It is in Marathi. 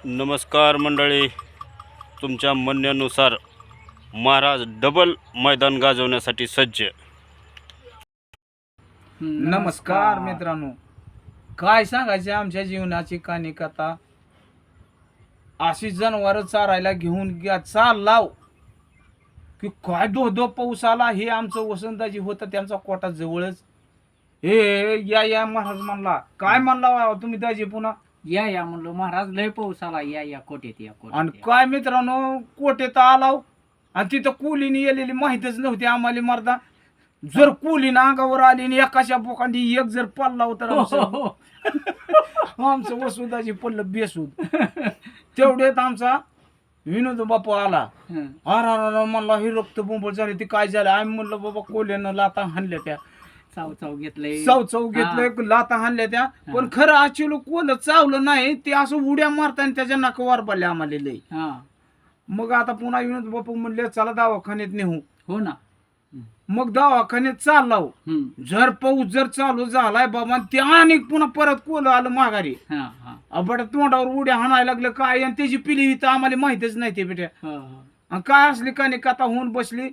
नमस्कार मंडळी, तुमच्या म्हणण्यानुसार महाराज डबल मैदान गाजवण्यासाठी सज्ज. नमस्कार मित्रांनो, काय सांगायचे आमच्या जीवनाची कहाणी कथा. अशी जनावर चारायला घेऊन चाललाव की काय धो पाऊस आला. हे आमचं वसंताजी होतं, त्यांचा कोटा जवळच. हे या महाराज म्हणला. काय म्हणला तुम्ही दाजी पुन्हा? या म्हणलो महाराज लय पाऊस आला, या कोटेत या आणि कोटेत या. काय मित्रांनो, कोटेत आलाव आणि तिथं कुलीने येलेली माहितच नव्हती आम्हाला. मर्दा जर कुलीनं अंगावर आली आणि एकाच्या बोकांडी एक जर पडला तर आमचं वसुदाची पडलं बेसूद. तेवढ्यात आमचा विनोद बापू आला. हं. अरे म्हणला ही रक्त बोंबळ झाली. ती काय झालं? आम्ही म्हणलं बाबा कोल्यानं लाता हाणल्या त्या, चाव घेतलंय. चव घेतलंय, लाता हाणल्या त्या. पण खरं आचलो कोल चावलं नाही. ते असं उड्या मारताना त्याच्या नाकावर पडल्या आम्हाला लई. हा. मग आता पुन्हा विनोद बापू म्हणले चला दवाखान्यात नेऊ. हो ना. मग दवाखान्यात चाललाव. हं. जर पाऊस जर चालू झालाय बाबा, ते आणि पुन्हा परत कोल आलं माघारी. हा हा अबड तोंडावर उड्या हाणायला लागलं काय. आणि त्याची पिली तर आम्हाला माहितच नाही ते बेट्या. हा. आणि काय असली का नाही कथा होऊन बसली.